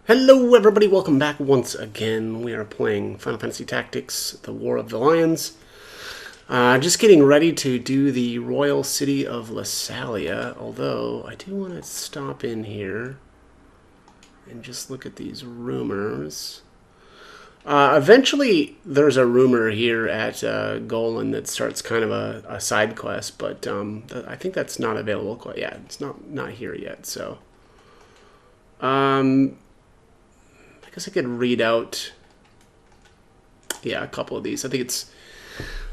Hello everybody, welcome back once again. We are playing Final Fantasy Tactics, The War of the Lions. Just getting ready to do the Royal City of Lesalia, although I do want to stop in here and just look at these rumors. Eventually, there's a rumor here at Golan that starts kind of a side quest, but I think that's not available quite yet. It's not here yet, so... I guess I could read out, a couple of these. I think it's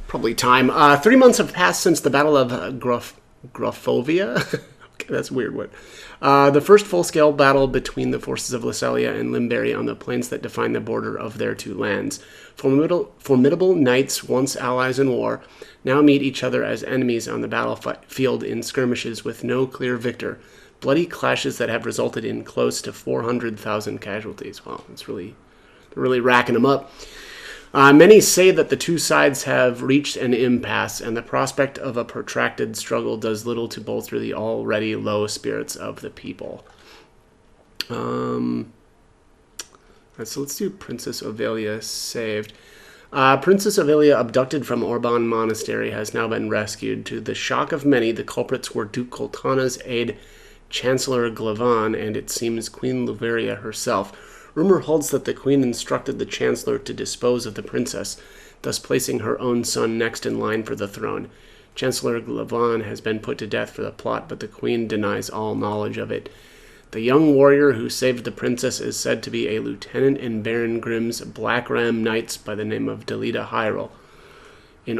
probably time. 3 months have passed since the Battle of Grofovia. Okay, that's a weird one. The first full-scale battle between the forces of Lesalia and Limberry on the plains that define the border of their two lands. Formidable knights, once allies in war, now meet each other as enemies on the battlefield in skirmishes with no clear victor. Bloody clashes that have resulted in close to 400,000 casualties. Wow, they're really racking them up. Many say that the two sides have reached an impasse, and the prospect of a protracted struggle does little to bolster the already low spirits of the people. So let's do Princess Ovelia saved. Princess Ovelia, abducted from Orban Monastery, has now been rescued. To the shock of many, the culprits were Duke Coltana's aide, Chancellor Glavan, and it seems Queen Luveria herself. Rumor holds that the Queen instructed the Chancellor to dispose of the princess, thus placing her own son next in line for the throne. Chancellor Glavan has been put to death for the plot, but the Queen denies all knowledge of it. The young warrior who saved the princess is said to be a lieutenant in Baron Grimm's Black Ram Knights by the name of Delita Hyrule. In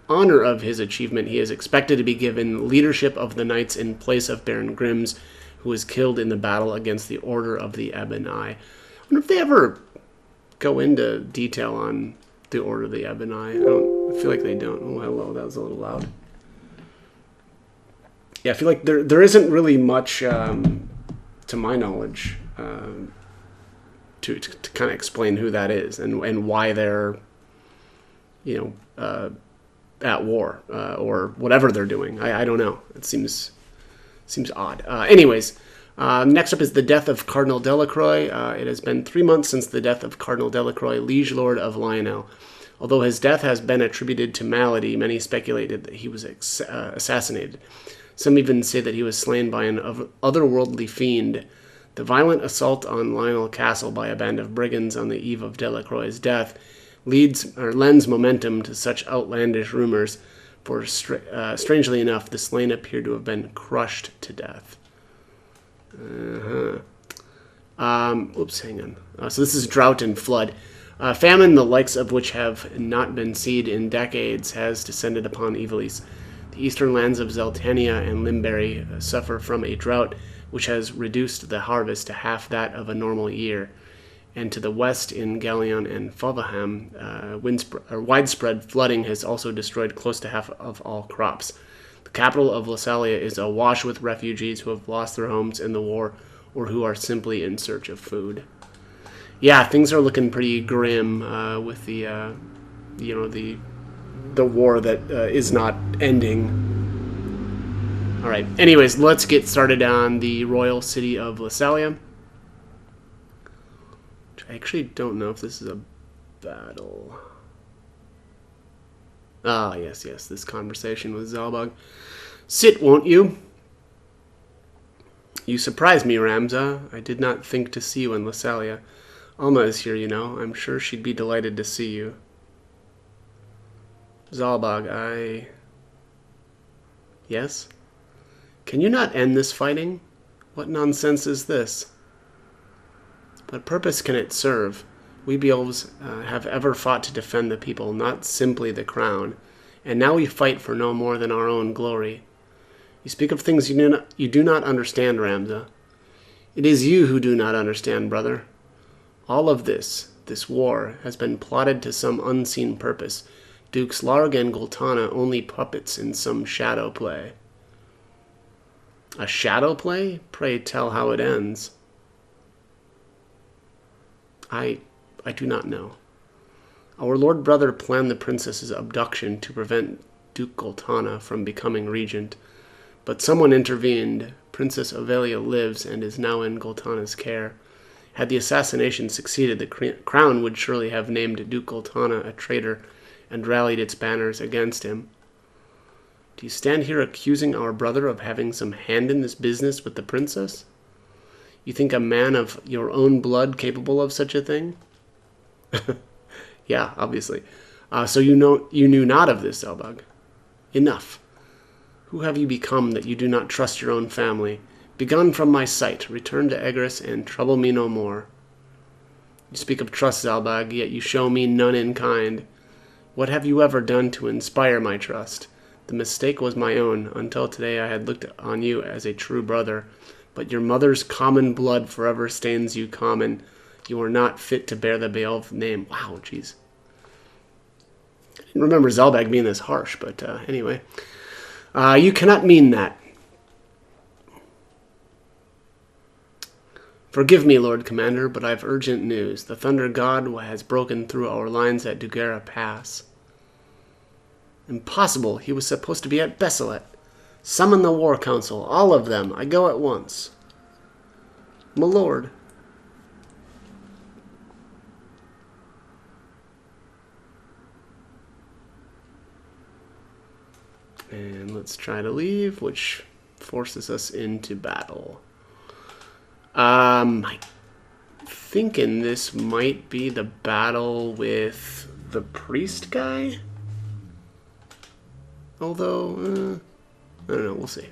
honor of his achievement, he is expected to be given leadership of the Knights in place of Baron Grimm's, who was killed in the battle against the Order of the Ebon Eye. I wonder if they ever go into detail on the Order of the Ebon Eye. I feel like they don't. Oh, hello, that was a little loud. Yeah, I feel like there isn't really much, to my knowledge, to kind of explain who that is and why they're, at war, or whatever they're doing. I don't know. It seems odd. Anyways, next up is the death of Cardinal Delacroix. It has been 3 months since the death of Cardinal Delacroix, Liege Lord of Lionel. Although his death has been attributed to malady, many speculated that he was assassinated. Some even say that he was slain by an otherworldly fiend. The violent assault on Lionel Castle by a band of brigands on the eve of Delacroix's death lends momentum to such outlandish rumors, for strangely enough, the slain appear to have been crushed to death. Oops, hang on. So this is drought and flood. Famine, the likes of which have not been seen in decades, has descended upon Ivalice. The eastern lands of Zeltania and Limberry suffer from a drought which has reduced the harvest to half that of a normal year. And to the west in Galleon and Fulvaham, widespread flooding has also destroyed close to half of all crops. The capital of Lesalia is awash with refugees who have lost their homes in the war or who are simply in search of food. Yeah, things are looking pretty grim with the war that is not ending. All right. Anyways, let's get started on the Royal City of Lesalia. I actually don't know if this is a battle. Ah, yes, this conversation with Zalbog. Sit, won't you? You surprised me, Ramza. I did not think to see you in Lesalia. Alma is here, I'm sure she'd be delighted to see you. Zalbog, Yes? Can you not end this fighting? What nonsense is this? What purpose can it serve? We Beelves have ever fought to defend the people, not simply the crown, and now we fight for no more than our own glory. You speak of things you do not understand, Ramza. It is you who do not understand, brother. All of this war, has been plotted to some unseen purpose. Dukes Larg and Goltana only puppets in some shadow play. A shadow play? Pray tell how it ends. I do not know. Our Lord Brother planned the princess's abduction to prevent Duke Goltana from becoming regent, but someone intervened, Princess Ovelia lives and is now in Goltana's care. Had the assassination succeeded, the crown would surely have named Duke Goltana a traitor and rallied its banners against him. Do you stand here accusing our brother of having some hand in this business with the princess? You think a man of your own blood capable of such a thing? Yeah, obviously. So you knew not of this, Zelbug. Enough. Who have you become that you do not trust your own family? Begone from my sight, return to Egress, and trouble me no more. You speak of trust, Zelbug, yet you show me none in kind. What have you ever done to inspire my trust? The mistake was my own. Until today I had looked on you as a true brother, but your mother's common blood forever stains you common. You are not fit to bear the Beowulf name. Wow, jeez. I didn't remember Zelbag being this harsh, but anyway. You cannot mean that. Forgive me, Lord Commander, but I've urgent news. The Thunder God has broken through our lines at Dugera Pass. Impossible. He was supposed to be at Besalet. Summon the War Council. All of them. I go at once. My lord. And let's try to leave, which forces us into battle. I'm thinking this might be the battle with the priest guy. Although, I don't know, we'll see.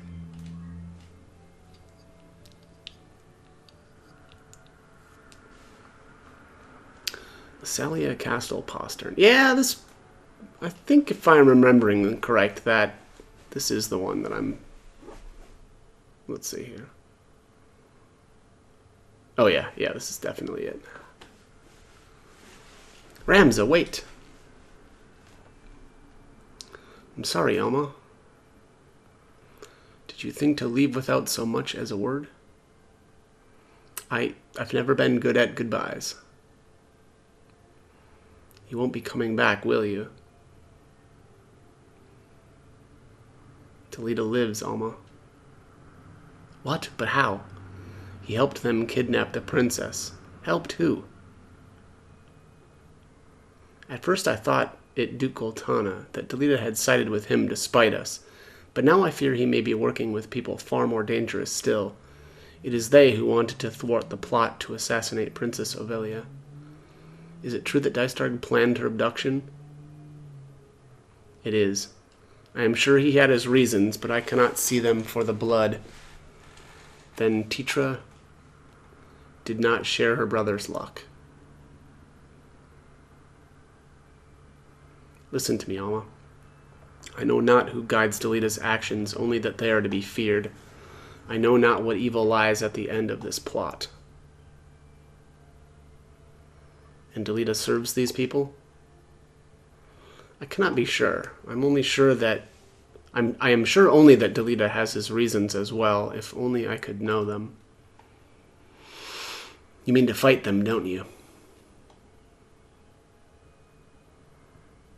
Lesalia Castle Postern. Yeah, this, I think if I'm remembering correct, that this is the one that I'm, let's see here. Oh yeah, this is definitely it. Ramza, wait. I'm sorry, Alma. Did you think to leave without so much as a word? I've never been good at goodbyes. You won't be coming back, will you? Toledo lives, Alma. What? But how? He helped them kidnap the princess. Helped who? At first I thought it Duke Goltana, that Toledo had sided with him to spite us. But now I fear he may be working with people far more dangerous still. It is they who wanted to thwart the plot to assassinate Princess Ovelia. Is it true that Dystarg planned her abduction? It is. I am sure he had his reasons, but I cannot see them for the blood. Then Titra did not share her brother's luck. Listen to me, Alma. I know not who guides Toledo's actions, only that they are to be feared. I know not what evil lies at the end of this plot. And Toledo serves these people? I cannot be sure. I am sure only that Toledo has his reasons as well, if only I could know them. You mean to fight them, don't you?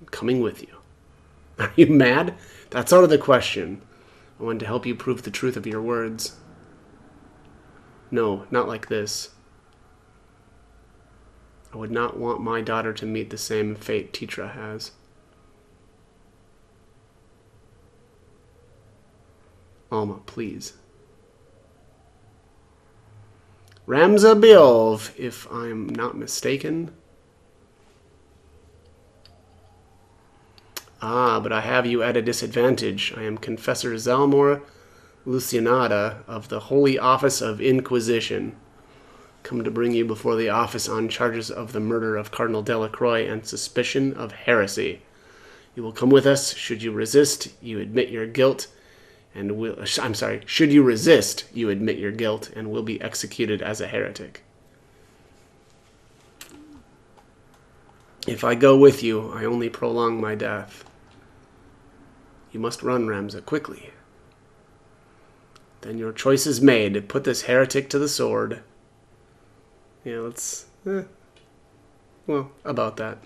I'm coming with you. Are you mad? That's out of the question. I wanted to help you prove the truth of your words. No, not like this. I would not want my daughter to meet the same fate Titra has. Alma, please. Ramza Beowulf, if I'm not mistaken. Ah, but I have you at a disadvantage. I am Confessor Zalmor Lucianata of the Holy Office of Inquisition, come to bring you before the office on charges of the murder of Cardinal Delacroix and suspicion of heresy. You will come with us. Should you resist, you admit your guilt, and should you resist, you admit your guilt and will be executed as a heretic. If I go with you, I only prolong my death. You must run, Ramza, quickly. Then your choice is made. Put this heretic to the sword. Yeah, let's... well, about that.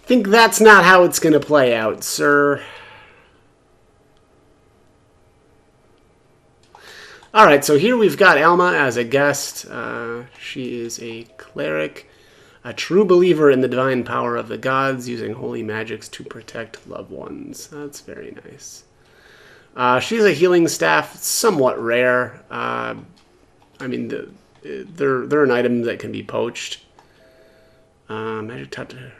Think that's not how it's going to play out, sir. Alright, so here we've got Alma as a guest. She is a cleric, a true believer in the divine power of the gods, using holy magics to protect loved ones. That's very nice. She's a healing staff, somewhat rare. I mean, they're an item that can be poached. Magic taught to her.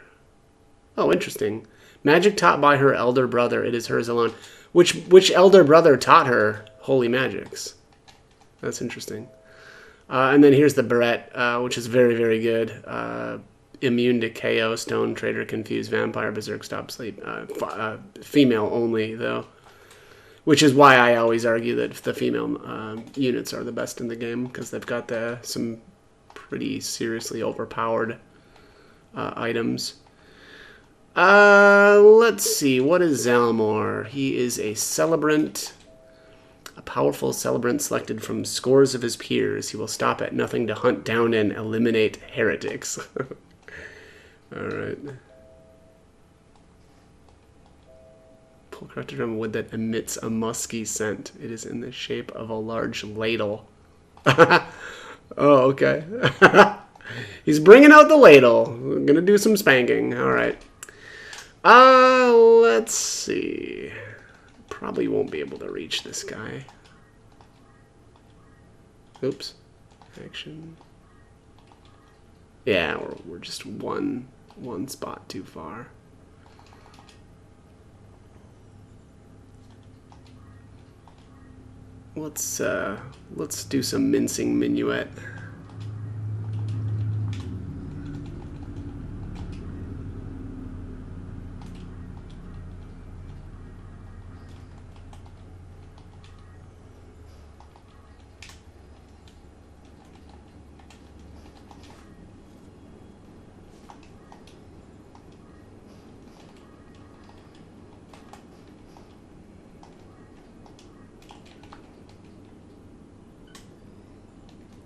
Oh, interesting. Magic taught by her elder brother. It is hers alone. Which elder brother taught her holy magics? That's interesting. And then here's the Barrette, which is very, very good. Immune to KO, Stone, Traitor, Confuse, Vampire, Berserk, Stop, Sleep. Female only, though. Which is why I always argue that the female units are the best in the game, because they've got some pretty seriously overpowered items. Let's see. What is Zalmor? He is a celebrant. A powerful celebrant selected from scores of his peers. He will stop at nothing to hunt down and eliminate heretics. Alright. Pull corrupted from wood that emits a musky scent. It is in the shape of a large ladle. Oh, okay. He's bringing out the ladle. We're gonna do some spanking. Alright. Let's see. Probably won't be able to reach this guy. Oops. Action. Yeah, we're just one spot too far. Let's do some mincing minuet.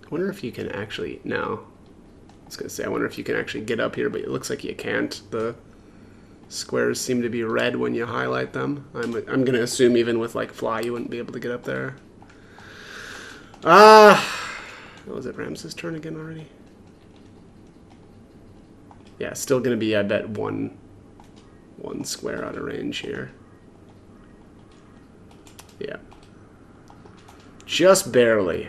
I wonder if you can actually... No. I was going to say, I wonder if you can actually get up here, but it looks like you can't. The squares seem to be red when you highlight them. I'm going to assume even with, like, fly, you wouldn't be able to get up there. Was it Ramses' turn again already? Yeah, still going to be, I bet, one square out of range here. Yeah. Just barely.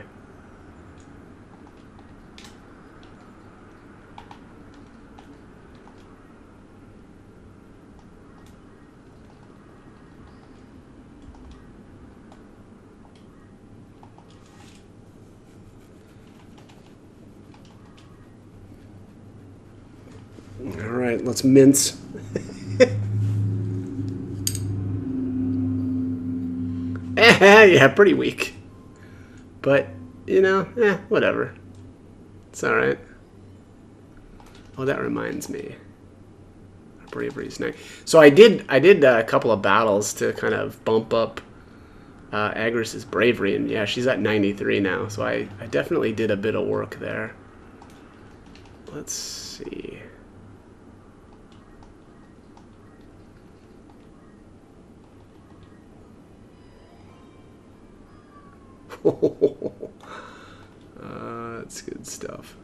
Alright, let's mince. Yeah, pretty weak. But, you know, whatever. It's alright. Oh, that reminds me. Bravery's nice. So I did a couple of battles to kind of bump up Agris's bravery, and yeah, she's at 93 now, so I definitely did a bit of work there. Let's see. That's good stuff.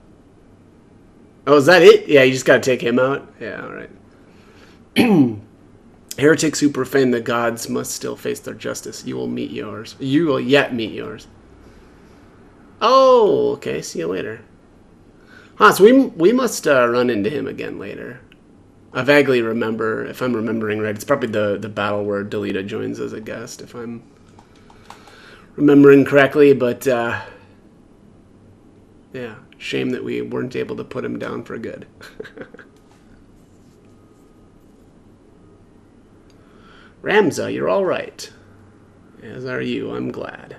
Oh, is that it? Yeah, you just gotta take him out? Yeah, alright. Heretics who profane the gods must still face their justice. You will meet yours. You will yet meet yours. Oh, okay. See you later. Huh, so we must run into him again later. I vaguely remember, if I'm remembering right, it's probably the battle where Delita joins as a guest, if I'm remembering correctly, but yeah, shame that we weren't able to put him down for good. Ramza, you're all right. As are you, I'm glad.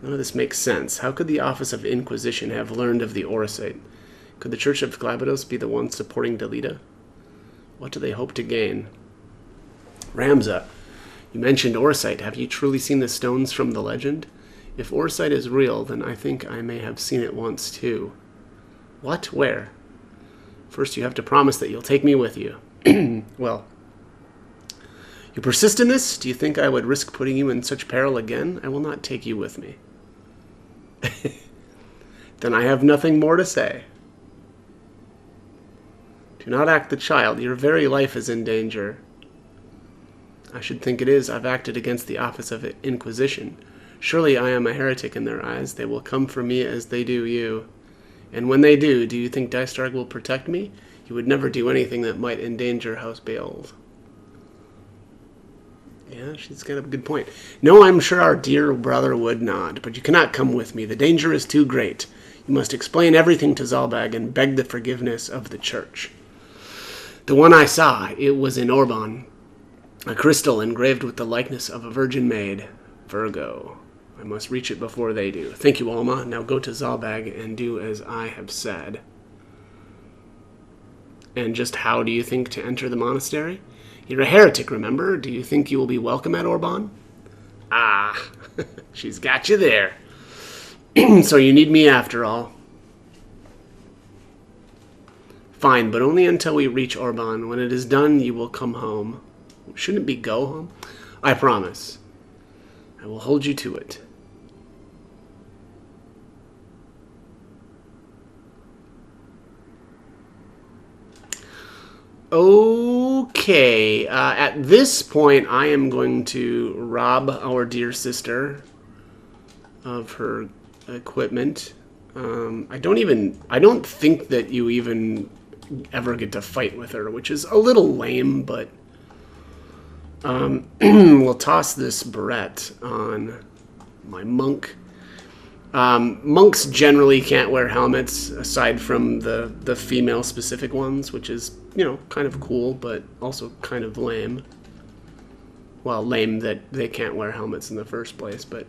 None of this makes sense. How could the Office of Inquisition have learned of the Orsite? Could the Church of Glabados be the one supporting Delita? What do they hope to gain? Ramza, you mentioned Orsite. Have you truly seen the stones from the legend? If Orsite is real, then I think I may have seen it once too. What? Where? First, you have to promise that you'll take me with you. Well, you persist in this? Do you think I would risk putting you in such peril again? I will not take you with me. Then I have nothing more to say. Do not act the child. Your very life is in danger. I should think it is. I've acted against the office of Inquisition. Surely I am a heretic in their eyes. They will come for me as they do you. And when they do you think Dystarg will protect me? He would never do anything that might endanger House Beowulf. Yeah, she's got a good point. No, I'm sure our dear brother would not, but you cannot come with me. The danger is too great. You must explain everything to Zalbag and beg the forgiveness of the church. The one I saw, it was in Orban, a crystal engraved with the likeness of a virgin maid, Virgo. I must reach it before they do. Thank you, Alma. Now go to Zalbag and do as I have said. And just how do you think to enter the monastery? You're a heretic, remember? Do you think you will be welcome at Orban? Ah, she's got you there. So you need me after all. Fine, but only until we reach Orban. When it is done, you will come home. Shouldn't it be go home? I promise. I will hold you to it. Okay, at this point, I am going to rob our dear sister of her equipment. I don't think that you even ever get to fight with her, which is a little lame, but we'll toss this barrette on my monk. Monks generally can't wear helmets aside from the female specific ones, which is, you know, kind of cool, but also kind of lame. Well, lame that they can't wear helmets in the first place, but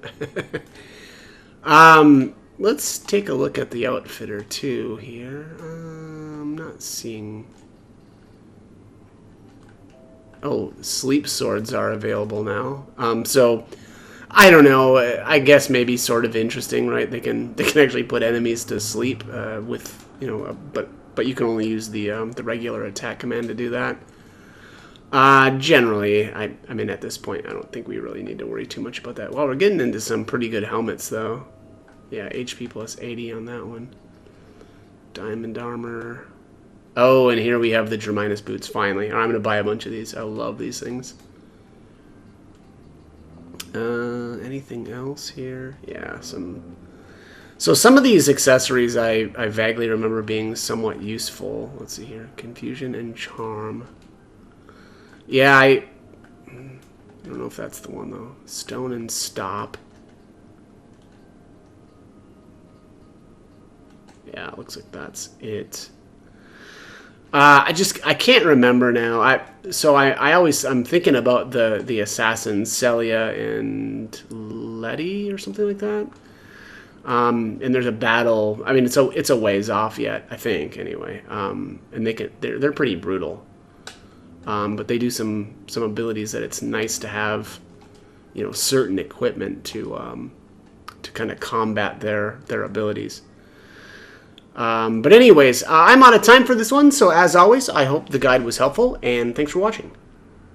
let's take a look at the outfitter too here. I'm not seeing. Oh, sleep swords are available now. So I don't know. I guess maybe sort of interesting, right? They can actually put enemies to sleep with, you know, but you can only use the regular attack command to do that. Generally, I mean, at this point, I don't think we really need to worry too much about that. Well, we're getting into some pretty good helmets, though. Yeah, HP plus 80 on that one. Diamond armor. Oh, and here we have the Germinus boots, finally. I'm going to buy a bunch of these. I love these things. Anything else here? Yeah, some... So some of these accessories I vaguely remember being somewhat useful. Let's see here. Confusion and Charm. Yeah, I don't know if that's the one, though. Stone and Stop. Yeah, it looks like that's it. I can't remember now. I'm thinking about the assassins, Celia and Letty or something like that. And there's a battle. I mean, it's a ways off yet, I think, anyway. And they're pretty brutal. But they do some abilities that it's nice to have, you know, certain equipment to kind of combat their abilities. But anyways, I'm out of time for this one, so as always, I hope the guide was helpful, and thanks for watching.